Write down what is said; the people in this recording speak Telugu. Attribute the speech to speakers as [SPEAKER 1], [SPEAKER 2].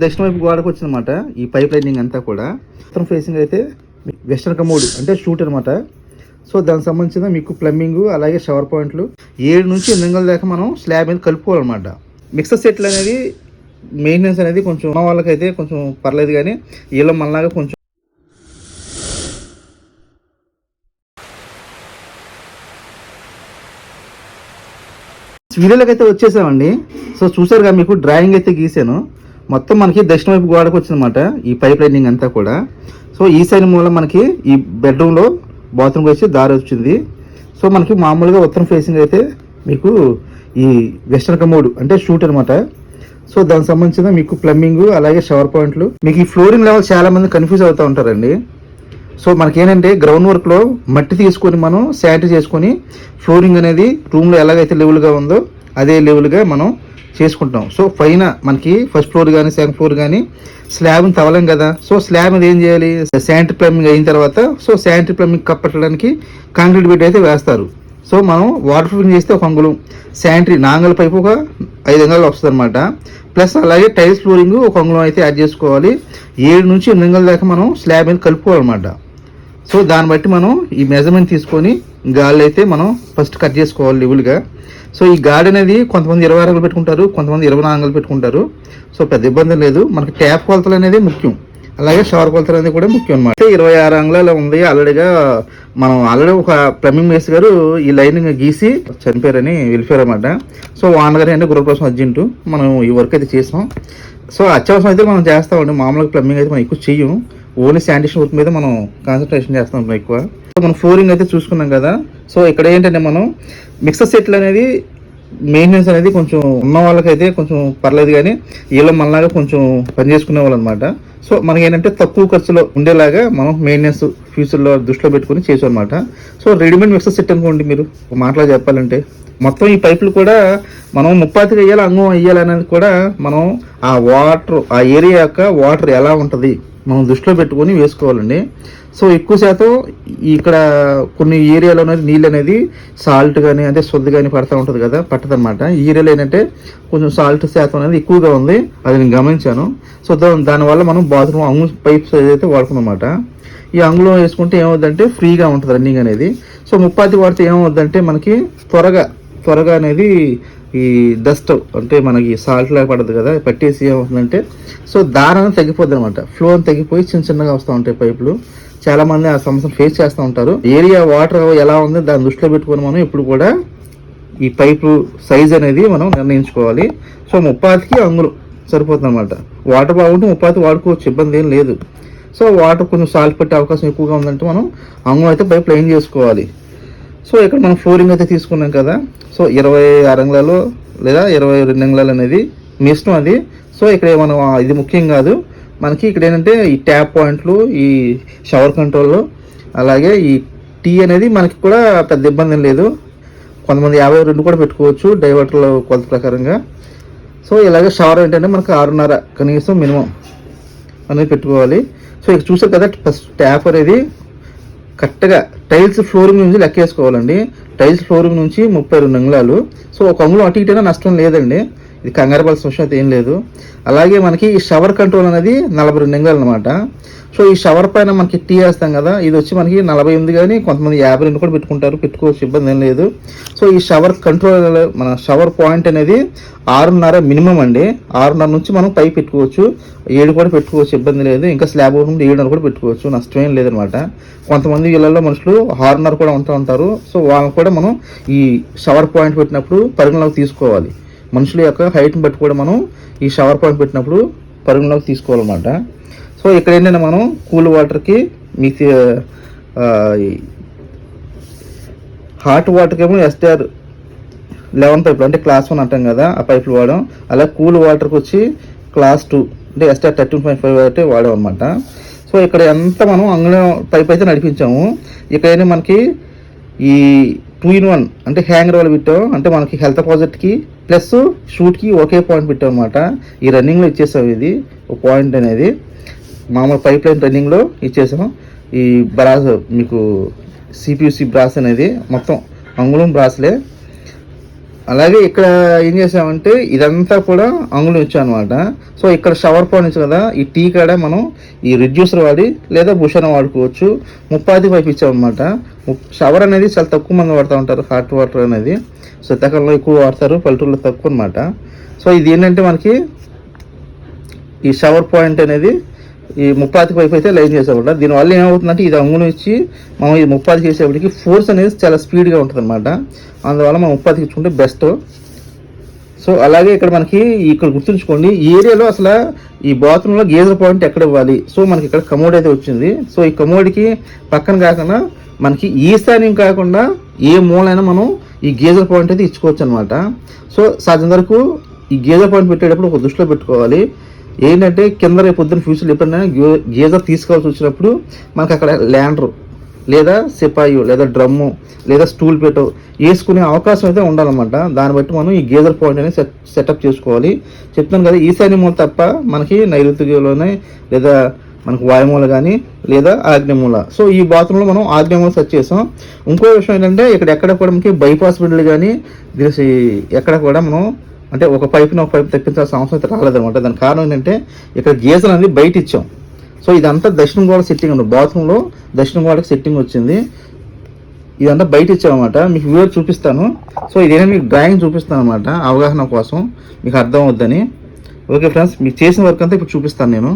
[SPEAKER 1] దక్షిణ వైపు గోడకు వచ్చినమాట ఈ పైప్ లైనింగ్ అంతా కూడా. ఉత్తరం ఫేసింగ్ అయితే వెస్టర్న్ కమోడ్ అంటే షూట్ అనమాట. సో దానికి సంబంధించిన మీకు ప్లంబింగ్ అలాగే షవర్ పాయింట్లు 7 నుంచి 8 అంగుళాల దాకా మనం స్లాబ్ మీద కలుపుకోవాలన్నమాట. మిక్సర్ సెట్లు అనేది మెయింటెనెన్స్ అనేది కొంచెం ఉన్న వాళ్ళకైతే కొంచెం పర్లేదు, కానీ వీళ్ళ మనలాగా కొంచెం వీడియోలోకి అయితే వచ్చేసామండి. సో చూసారుగా, మీకు డ్రాయింగ్ అయితే గీసాను. మొత్తం మనకి దక్షిణ వైపు గోడకు వచ్చిందన్నమాట ఈ పైప్ లైనింగ్ అంతా కూడా. సో ఈ సైడ్ మూలం మనకి ఈ బెడ్రూమ్లో బాత్రూమ్కి వచ్చి దారి వచ్చింది. సో మనకి మామూలుగా ఉత్తరం ఫేసింగ్ అయితే మీకు ఈ వెస్టర్న్ కమోడ్ అంటే షూట్ అనమాట. సో దానికి సంబంధించిన మీకు ప్లంబింగ్ అలాగే షవర్ పాయింట్లు. మీకు ఈ ఫ్లోరింగ్ లెవెల్ చాలా మంది కన్ఫ్యూజ్ అవుతూ ఉంటారండి. సో మనకేంటంటే గ్రౌండ్ వర్క్లో మట్టి తీసుకొని మనం శానిటరీ చేసుకొని ఫ్లోరింగ్ అనేది రూమ్లో ఎలాగైతే లెవెల్గా ఉందో అదే లెవెల్గా మనం చేసుకుంటాం. సో పైన మనకి ఫస్ట్ ఫ్లోర్ కానీ సెకండ్ ఫ్లోర్ కానీ స్లాబ్ని తవ్వలేం కదా. సో స్లాబ్ మీద ఏం చేయాలి, శానిటరీ ప్లంబింగ్ అయిన తర్వాత సో శానిటరీ ప్లంబింగ్ కప్పట్టడానికి కాంక్రీట్ బెడ్ అయితే వేస్తారు. సో మనం వాటర్ ప్రూఫింగ్ చేస్తే 1 అంగుళం, శానిటరీ నాంగల్ పైపు ఒక 5 అంగుళాలు వస్తుంది అనమాట. ప్లస్ అలాగే టైల్స్ ఫ్లోరింగ్ 1 అంగుళం అయితే యాడ్ చేసుకోవాలి. 7 నుంచి 8 అంగుళాల దాకా మనం స్లాబ్ మీద కలుపుకోవాలన్నమాట. సో దాన్ని బట్టి మనం ఈ మెజర్మెంట్ తీసుకొని గాలి అయితే మనం ఫస్ట్ కట్ చేసుకోవాలి లెవెల్గా. సో ఈ గాడి అనేది కొంతమంది 26 అంగుళాలు పెట్టుకుంటారు, కొంతమంది 24 అంగుళాలు పెట్టుకుంటారు. సో పెద్ద ఇబ్బంది లేదు. మనకి ట్యాప్ కొలతలు అనేది ముఖ్యం, అలాగే షవర్ కొలతలు అనేది కూడా ముఖ్యం అనమాట. 26 అంగుళాలు ఉంది ఆల్రెడీగా. మనం ఆల్రెడీ ఒక ప్లంబింగ్ మేస్త్రి గారు ఈ లైనింగ్ గీసి చనిపోయారని వెళ్ళిపోయారు అనమాట. సో వాన్ గారు అంటే గృహప్రవేశం అర్జెంటు మనం ఈ వర్క్ అయితే చేసాం. సో అత్యవసరం అయితే మనం చేస్తామండి. మామూలుగా ప్లంబింగ్ అయితే మనం ఎక్కువ చెయ్యం, ఓన్లీ శానిటేషన్ వర్క్ మీద మనం కాన్సన్ట్రేషన్ చేస్తాం ఎక్కువ. సో మనం ఫ్లోరింగ్ అయితే చూసుకున్నాం కదా. సో ఇక్కడ ఏంటంటే మనం మిక్సర్ సెట్లు అనేది మెయింటెనెన్స్ అనేది కొంచెం ఉన్న వాళ్ళకైతే కొంచెం పర్లేదు, కానీ వీళ్ళ మనలాగా కొంచెం పని చేసుకునే వాళ్ళు అనమాట. సో మనకి ఏంటంటే తక్కువ ఖర్చులో ఉండేలాగా మనం మెయింటెనెన్స్ ఫ్యూచర్లో దృష్టిలో పెట్టుకుని చేసాం అనమాట. సో రెడీమేడ్ మిక్సర్ సెట్ అనుకోండి, మీరు మాటలో చెప్పాలంటే మొత్తం ఈ పైపులు కూడా మనం 30 వేయాలి అంగం వేయాలి అనేది కూడా మనం ఆ వాటర్ ఆ ఏరియా యొక్క వాటర్ ఎలా ఉంటుంది మనం దృష్టిలో పెట్టుకొని వేసుకోవాలండి. సో ఎక్కువ శాతం ఇక్కడ కొన్ని ఏరియాలో అనేది నీళ్ళు అనేది సాల్ట్ కానీ అంటే శుద్ధి కానీ పడుతూ ఉంటుంది కదా, పట్టదనమాట. ఈ ఏరియాలో ఏంటంటే కొంచెం సాల్ట్ శాతం అనేది ఎక్కువగా ఉంది, అది నేను గమనించాను. సో దానివల్ల మనం బాత్రూమ్ అంగు పైప్స్ ఏదైతే వాడుకున్నమాట. ఈ అంగులో వేసుకుంటే ఏమవుద్దంటే ఫ్రీగా ఉంటుంది రన్నింగ్ అనేది. సో 30 వాడితే ఏమవుద్దంటే మనకి త్వరగా అనేది ఈ డస్ట్ అంటే మనకి సాల్ట్ లాగా పడదు కదా, పట్టేసి ఏమవుతుందంటే సో దారాన్ని తగ్గిపోద్ది అనమాట. ఫ్లో అని తగ్గిపోయి చిన్నగా వస్తూ ఉంటాయి పైపులు. చాలా మంది ఆ సమస్యను ఫేస్ చేస్తూ ఉంటారు. ఏరియా వాటర్ ఎలా ఉంది దాన్ని దృష్టిలో పెట్టుకొని మనం ఇప్పుడు కూడా ఈ పైపు సైజ్ అనేది మనం నిర్ణయించుకోవాలి. సో 30కి అంగుళం సరిపోతుంది అనమాట. వాటర్ బాగుంటే 30 వాడుకోవచ్చు, ఇబ్బంది ఏం లేదు. సో వాటర్ కొంచెం సాల్ట్ పట్టే అవకాశం ఎక్కువగా ఉందంటే మనం అంగుళం అయితే పైప్ లైన్ చేసుకోవాలి. సో ఇక్కడ మనం ఫ్లోరింగ్ అయితే తీసుకున్నాం కదా. సో 26 అంగుళాలు లేదా 22 అంగుళాలు అనేది మీ ఇష్టం అది. సో ఇక్కడ మనం ఇది ముఖ్యం కాదు మనకి. ఇక్కడ ఏంటంటే ఈ ట్యాప్ పాయింట్లు, ఈ షవర్ కంట్రోల్, అలాగే ఈ టీ అనేది మనకి కూడా పెద్ద ఇబ్బంది లేదు. కొంతమంది 52 కూడా పెట్టుకోవచ్చు డైవర్టర్ల కొలత ప్రకారంగా. సో ఇలాగే షవర్ ఏంటంటే మనకు 6.5 కనీసం మినిమం అనేది పెట్టుకోవాలి. సో ఇక్కడ చూసారు కదా, ఫస్ట్ ట్యాప్ అనేది కరెక్ట్గా టైల్స్ ఫ్లోరింగ్ నుంచి లెక్కేసుకోవాలండి. టైల్స్ ఫ్లోరింగ్ నుంచి 32 అంగుళాలు. సో 1 అంగుళం అటు ఇటైనా నష్టం లేదండి, ఇది కంగారు పడాల్సిన విషయం అయితే ఏం లేదు. అలాగే మనకి ఈ షవర్ కంట్రోల్ అనేది 42 అంగుళాలు అనమాట. సో ఈ షవర్ పైన మనకి టీ వేస్తాం కదా, ఇది వచ్చి మనకి 48 కానీ కొంతమంది 52 కూడా పెట్టుకోవచ్చు, ఇబ్బంది ఏం లేదు. సో ఈ షవర్ కంట్రోల్ మన షవర్ పాయింట్ అనేది 6.5 మినిమం అండి. 6.5 నుంచి మనం పైకి పెట్టుకోవచ్చు, 7 కూడా పెట్టుకోవచ్చు, ఇబ్బంది లేదు. ఇంకా స్లాబ్ అవుతుంది 7.5 కూడా పెట్టుకోవచ్చు, నష్టం ఏం లేదనమాట. కొంతమంది వీళ్ళల్లో మనుషులు 6.5 కూడా ఉంటారు. సో వాళ్ళని కూడా మనం ఈ షవర్ పాయింట్ పెట్టినప్పుడు పరిగణలోకి తీసుకోవాలి. మనుషుల యొక్క హైట్ని బట్టి కూడా మనం ఈ షవర్ పాయింట్ పెట్టినప్పుడు పరిగణలోకి తీసుకోవాలన్నమాట. సో ఇక్కడ ఏంటంటే మనం కూల్ వాటర్కి మీకు హాట్ వాటర్కి ఏమో STR 11 పైపులు అంటే క్లాస్ 1 అంటాం కదా, ఆ పైపులు వాడాం. అలా కూల్ వాటర్కి వచ్చి క్లాస్ 2 అంటే STR 13.5 అయితే వాడాం అనమాట. సో ఇక్కడ ఎంత మనం అంగుళం పైప్ అయితే నడిపించాము. ఇక్కడ మనకి ఈ 2-in-1 అంటే హ్యాంగర్ వాళ్ళు పెట్టాం, అంటే మనకి హెల్త్ ప్రాజెక్ట్కి ప్లస్ షూట్కి ఒకే పాయింట్ పెట్టాం అనమాట. ఈ రన్నింగ్లో ఇచ్చేసాం, ఇది ఒక పాయింట్ అనేది మామూలు పైప్ లైన్ రన్నింగ్లో ఇచ్చేసాం. ఈ బ్రాస్ మీకు CPUC బ్రాస్ అనేది మొత్తం అంగుళం బ్రాస్లే. అలాగే ఇక్కడ ఏం చేసామంటే ఇదంతా కూడా అంగుళం ఇచ్చామన్నమాట. సో ఇక్కడ షవర్ పాయింట్ ఇచ్చు కదా, ఈ టీ కాడ మనం ఈ రిడ్యూసర్ వాడి లేదా భూషణ వాడుకోవచ్చు. 30 పైపు ఇచ్చామన్నమాట. షవర్ అనేది చాలా తక్కువ మంది వాడుతూ ఉంటారు, హాట్ వాటర్ అనేది. సో శీతాకాలంలో ఎక్కువ వాడతారు, పల్లెటూరులో తక్కువ అనమాట. సో ఇది ఏంటంటే మనకి ఈ షవర్ పాయింట్ అనేది ఈ 30 పైపు అయితే లైన్ చేసేవాళ్ళ. దీనివల్ల ఏమవుతుందంటే ఇది అంగుళం ఇచ్చి మనం ఈ 30 చేసేప్పటికి ఫోర్స్ అనేది చాలా స్పీడ్గా ఉంటుంది అనమాట. అందువల్ల మనం 30 ఇచ్చుకుంటే బెస్ట్. సో అలాగే ఇక్కడ మనకి ఇక్కడ గుర్తుంచుకోండి, ఈ ఏరియాలో అసలు ఈ బాత్రూంలో గేజర్ పాయింట్ ఎక్కడ ఇవ్వాలి. సో మనకి ఇక్కడ కమోడ్ అయితే వచ్చింది. సో ఈ కమోడ్కి పక్కన కాకుండా మనకి ఈశాన్యం కాకుండా ఏ మూలైనా మనం ఈ గేజర్ పాయింట్ అయితే ఇచ్చుకోవచ్చు అనమాట. సో సాధ్యం వరకు ఈ గేజర్ పాయింట్ పెట్టేటప్పుడు ఒక దృష్టిలో పెట్టుకోవాలి. ఏంటంటే కింద రేపు పొద్దున్న ఫ్యూచర్లో ఎప్పుడైనా గేజర్ తీసుకోవాల్సి వచ్చినప్పుడు మనకు అక్కడ ల్యాండర్ లేదా సిపాయి లేదా డ్రమ్ము లేదా స్టూల్ పెట్టో వేసుకునే అవకాశం అయితే ఉండాలన్నమాట. దాన్ని బట్టి మనం ఈ గేజర్ పాయింట్ అనేది సెటప్ చేసుకోవాలి. చెప్తాను కదా, ఈశాన్య మూల తప్ప మనకి నైరుతిలోనే లేదా మనకు వాయుమూల కానీ లేదా ఆగ్నేయమూల. సో ఈ బాత్రూంలో మనం ఆగ్నేయమూల సెట్ చేసాం. ఇంకో విషయం ఏంటంటే ఇక్కడ కూడా మనకి బైపాస్ బిడ్డలు కానీ ఎక్కడ కూడా మనం అంటే ఒక పైపుని ఒక పైపు తెప్పించాల్సిన అవసరం అయితే రాలేదనమాట. దానికి కారణం ఏంటంటే ఇక్కడ గేజర్ అనేది బయట ఇచ్చాం. సో ఇదంతా దక్షిణ గోడ సెట్టింగ్ ఉంది, బాత్రూంలో దక్షిణ గోడకి సెట్టింగ్ వచ్చింది. ఇదంతా బయట ఇచ్చామన్నమాట. మీకు వీడియో చూపిస్తాను. సో ఇదేనా మీకు డ్రాయింగ్ చూపిస్తాను అనమాట, అవగాహన కోసం మీకు అర్థం అవుద్దని. ఓకే ఫ్రెండ్స్, మీకు చేసిన వర్క్ అంతా ఇప్పుడు చూపిస్తాను నేను.